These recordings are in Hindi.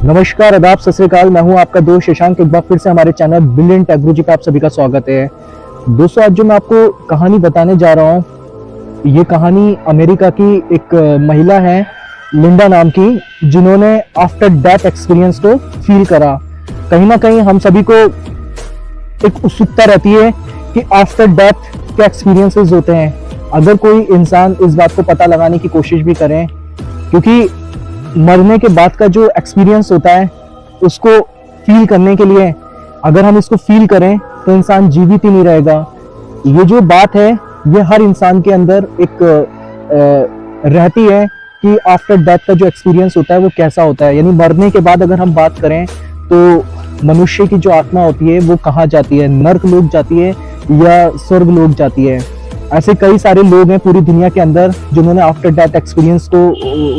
नमस्कार, आदाब, सत श्री अकाल। मैं हूं आपका दोस्त शशांक। एक बार फिर से हमारे चैनल ब्रिलियंट टेक्नोलॉजी पे आप सभी का स्वागत है। दोस्तों, आज जो मैं आपको कहानी बताने जा रहा हूं, ये कहानी अमेरिका की एक महिला है, लिंडा नाम की, जिन्होंने आफ्टर डेथ एक्सपीरियंस को फील करा। कहीं ना कहीं हम सभी को एक उत्सुकता रहती है कि आफ्टर डेथ क्या एक्सपीरियंसेस होते हैं। अगर कोई इंसान इस बात को पता लगाने की कोशिश भी करें, क्योंकि मरने के बाद का जो एक्सपीरियंस होता है उसको फील करने के लिए, अगर हम इसको फील करें तो इंसान जीवित ही नहीं रहेगा। ये जो बात है ये हर इंसान के अंदर एक रहती है कि आफ्टर डेथ का जो एक्सपीरियंस होता है वो कैसा होता है। यानी मरने के बाद अगर हम बात करें तो मनुष्य की जो आत्मा होती है वो कहाँ जाती है, नर्क लोक जाती है या स्वर्ग लोक जाती है। ऐसे कई सारे लोग हैं पूरी दुनिया के अंदर जिन्होंने आफ्टर डेथ एक्सपीरियंस को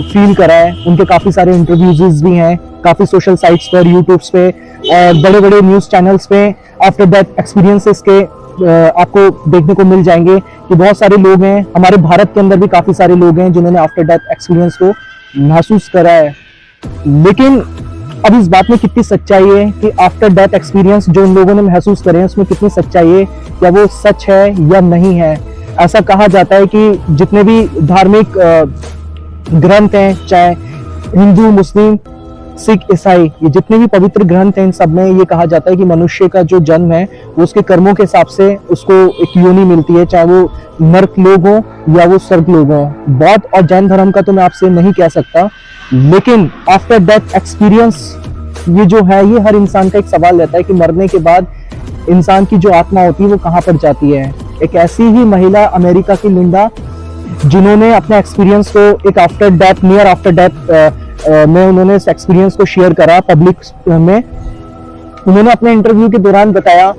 फील करा है। उनके काफी सारे इंटरव्यूज भी हैं, काफी सोशल साइट्स पर, यूट्यूब्स पे और बड़े बड़े न्यूज चैनल्स पे आफ्टर डेथ एक्सपीरियंसेस के आपको देखने को मिल जाएंगे कि बहुत सारे लोग हैं। हमारे भारत के अंदर भी काफी सारे लोग हैं जिन्होंने आफ्टर डेथ एक्सपीरियंस को महसूस करा है। लेकिन अब इस बात में कितनी सच्चाई है कि आफ्टर डेथ एक्सपीरियंस जो उन लोगों ने महसूस करे हैं उसमें कितनी सच्चाई है, क्या वो सच है या नहीं है। ऐसा कहा जाता है कि जितने भी धार्मिक ग्रंथ हैं, चाहे हिंदू, मुस्लिम, सिख, ईसाई, ये जितने भी पवित्र ग्रंथ हैं, इन सब में ये कहा जाता है कि मनुष्य का जो जन्म है वो उसके कर्मों के हिसाब से उसको एक योनि मिलती है, चाहे वो नर्क लोग हो या वो स्वर्ग लोग हो। बौद्ध और जैन धर्म का तो मैं आपसे नहीं कह सकता, लेकिन आफ्टर डेथ एक्सपीरियंस ये जो है, ये हर इंसान का एक सवाल रहता है कि मरने के बाद इंसान की जो आत्मा होती है वो कहाँ पर जाती है। एक ऐसी ही महिला अमेरिका की लिंडा, जिन्होंने अपने एक्सपीरियंस को एक after death, near after death में उन्होंने इस एक्सपीरियंस को शेयर करा पब्लिक में। उन्होंने अपने इंटरव्यू के दौरान बताया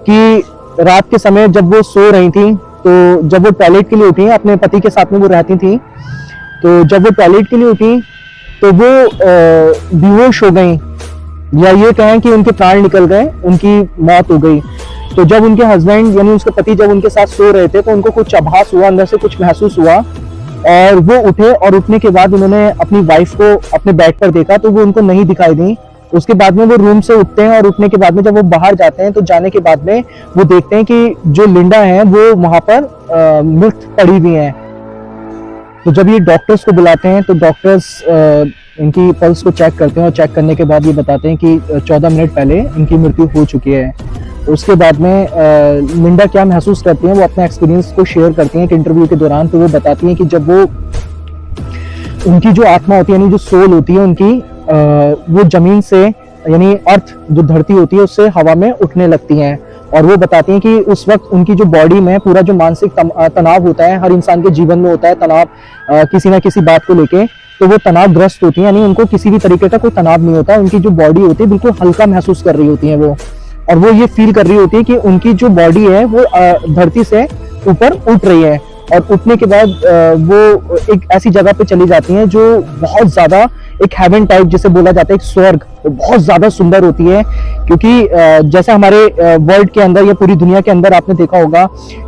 कि रात के समय जब वो सो रही थी, तो जब वो टॉयलेट के लिए उठी, अपने पति के साथ में वो रहती थी, तो जब वो टॉयलेट के लिए उठी तो वो बेहोश हो गई, या ये कहें कि उनके प्राण निकल गए, उनकी मौत हो गई। तो जब उनके हस्बैंड यानी उसके पति जब उनके साथ सो रहे थे तो उनको कुछ आभास हुआ, अंदर से कुछ महसूस हुआ, और वो उठे और उठने के बाद उन्होंने अपनी वाइफ को अपने बेड पर देखा तो वो उनको नहीं दिखाई दी। उसके बाद में वो रूम से उठते हैं और उठने के बाद में जब वो बाहर जाते हैं तो जाने के बाद में वो देखते हैं कि जो लिंडा है वो वहां पर मृत पड़ी हुई है। तो जब ये डॉक्टर्स को बुलाते हैं तो डॉक्टर्स इनकी पल्स को चेक करते हैं और चेक करने के बाद ये बताते हैं कि 14 मिनट पहले इनकी मृत्यु हो चुकी है। उसके बाद में लिंडा क्या महसूस करती हैं, वो अपने एक्सपीरियंस को शेयर करती हैं एक इंटरव्यू के दौरान। तो वो बताती हैं कि जब वो, उनकी जो आत्मा होती है, यानी जो सोल होती है उनकी, वो जमीन से, यानी अर्थ जो धरती होती है उससे हवा में उठने लगती हैं। और वो बताती हैं कि उस वक्त उनकी जो बॉडी में पूरा जो मानसिक तनाव होता है, हर इंसान के जीवन में होता है तनाव किसी ना किसी बात को लेके, तो वो तनावग्रस्त होती है, यानी उनको किसी भी तरीके का कोई तनाव नहीं होता। उनकी जो बॉडी होती है बिल्कुल हल्का महसूस कर रही होती है वो, और वो ये फील कर रही होती है कि उनकी जो बॉडी है वो धरती से ऊपर उठ रही है। और उठने के बाद वो एक ऐसी जगह पे चली जाती हैं जो बहुत ज्यादा एक हेवन टाइप जिसे बोला जाता है, एक स्वर्ग, वो बहुत ज्यादा सुंदर होती है। क्योंकि जैसे हमारे वर्ल्ड के अंदर या पूरी दुनिया के अंदर आपने देखा होगा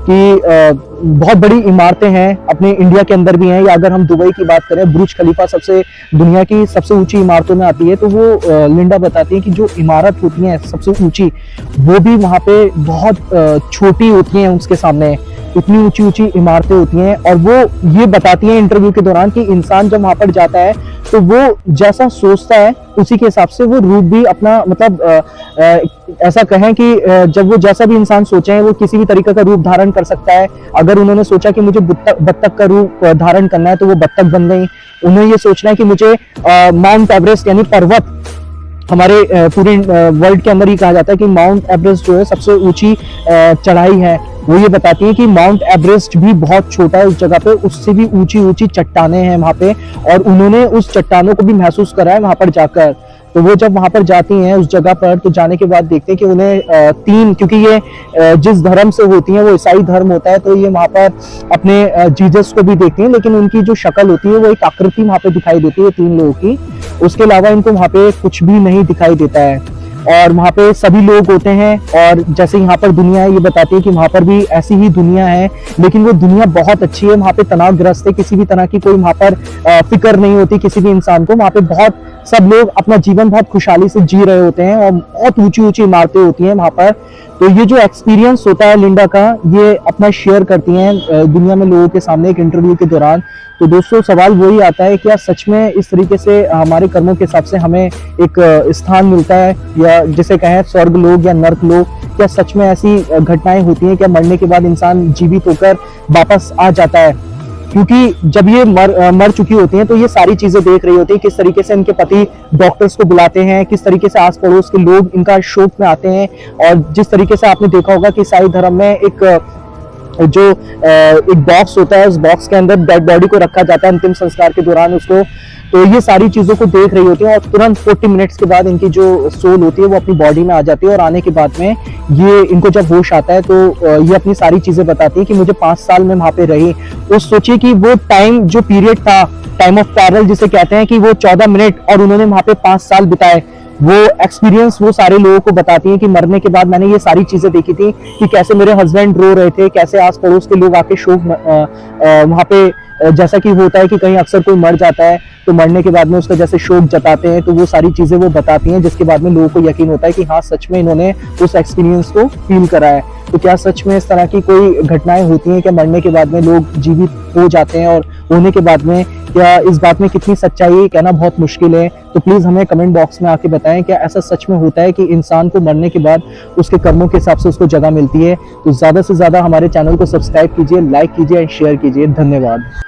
कि बहुत बड़ी इमारतें हैं, अपने इंडिया के अंदर भी हैं, या अगर हम दुबई की बात करें, बुर्ज खलीफा सबसे दुनिया की सबसे ऊंची इमारतों में आती है। तो वो लिंडा बताती है कि जो इमारत होती है सबसे ऊंची, वो भी वहाँ पे बहुत छोटी होती हैं उसके सामने, इतनी ऊंची ऊंची इमारतें होती हैं। और वो ये बताती हैं इंटरव्यू के दौरान कि इंसान जब वहां पर जाता है तो वो जैसा सोचता है उसी के हिसाब से वो रूप भी अपना, मतलब ऐसा कहें कि जब वो जैसा भी इंसान सोचे वो किसी भी तरीके का रूप धारण कर सकता है। अगर उन्होंने सोचा कि मुझे बत्तख का रूप धारण करना है तो वो बत्तख बन गई। उन्हें ये सोचना है कि मुझे माउंट एवरेस्ट यानी पर्वत, हमारे पूरे वर्ल्ड के अंदर ही कहा जाता है कि माउंट एवरेस्ट जो है सबसे ऊंची चढ़ाई है, वो ये बताती है कि माउंट एवरेस्ट भी बहुत छोटा है उस जगह पे, उससे भी ऊंची ऊंची चट्टानें हैं वहां पे, और उन्होंने उस चट्टानों को भी महसूस करा है वहां पर जाकर। तो वो जब वहां पर जाती हैं उस जगह पर, तो जाने के बाद देखते हैं कि उन्हें तीन, क्योंकि ये जिस धर्म से होती हैं वो ईसाई धर्म होता है, तो ये वहां पर अपने जीसस को भी देखती हैं, लेकिन उनकी जो शक्ल होती है वो एक आकृति वहां पे दिखाई देती है तीन लोगों की। उसके अलावा इनको वहां पे कुछ भी नहीं दिखाई देता है। और वहाँ पे सभी लोग होते हैं, और जैसे यहाँ पर दुनिया है ये बताती है कि वहाँ पर भी ऐसी ही दुनिया है, लेकिन वो दुनिया बहुत अच्छी है। वहाँ पे तनावग्रस्त है, किसी भी तरह की कोई वहाँ पर फिक्र नहीं होती किसी भी इंसान को। वहाँ पे बहुत सब लोग अपना जीवन बहुत खुशहाली से जी रहे होते हैं, और बहुत ऊंची ऊंची इमारतें होती हैं वहाँ पर। तो ये जो एक्सपीरियंस होता है लिंडा का, ये अपना शेयर करती हैं दुनिया में लोगों के सामने एक इंटरव्यू के दौरान। तो दोस्तों सवाल वही आता है, क्या सच में इस तरीके से हमारे कर्मों के हिसाब से हमें एक स्थान मिलता है, या जिसे कहें स्वर्ग लोग या नर्क लोग? क्या सच में ऐसी घटनाएं होती हैं? क्या मरने के बाद इंसान जीवित होकर वापस आ जाता है? क्योंकि जब ये मर चुकी होती हैं तो ये सारी चीजें देख रही होती है, किस तरीके से इनके पति डॉक्टर्स को बुलाते हैं, किस तरीके से आस पड़ोस के लोग इनका शोक में आते हैं। और जिस तरीके से आपने देखा होगा कि ईसाई धर्म में एक बॉक्स होता है, उस बॉक्स के अंदर डेड बॉडी को रखा जाता है अंतिम संस्कार के दौरान उसको। तो ये सारी चीजों को देख रही होती है, और तुरंत 40 मिनट्स के बाद इनकी जो सोल होती है वो अपनी बॉडी में आ जाती है, और आने के बाद में ये इनको जब होश आता है तो ये अपनी सारी चीजें बताती है कि मुझे 5 साल में वहां पे रही। तो सोचिए कि वो टाइम जो पीरियड था, टाइम ऑफ पैरल जिसे कहते हैं, कि वो 14 मिनट और उन्होंने वहां पे 5 साल बिताए। वो एक्सपीरियंस वो सारे लोगों को बताती है कि मरने के बाद मैंने ये सारी चीजें देखी थी, कि कैसे मेरे हस्बैंड रो रहे थे, कैसे आस पड़ोस के लोग आके शोक वहां पे, जैसा कि होता है कि कहीं अक्सर कोई मर जाता है तो मरने के बाद में उसका जैसे शोक जताते हैं, तो वो सारी चीजें वो बताती हैं, जिसके बाद में लोगों को यकीन होता है कि हाँ सच में इन्होंने उस एक्सपीरियंस को फील करा है। तो क्या सच में इस तरह की कोई घटनाएं होती हैं? क्या मरने के बाद में लोग जीवित हो जाते हैं? और होने के बाद में क्या इस बात में कितनी सच्चाई है, कहना बहुत मुश्किल है। तो प्लीज हमें कमेंट बॉक्स में आके बताएं, क्या ऐसा सच में होता है कि इंसान को मरने के बाद उसके कर्मों के हिसाब से उसको जगह मिलती है? तो ज्यादा से ज्यादा हमारे चैनल को सब्सक्राइब कीजिए, लाइक कीजिए एंड शेयर कीजिए। धन्यवाद।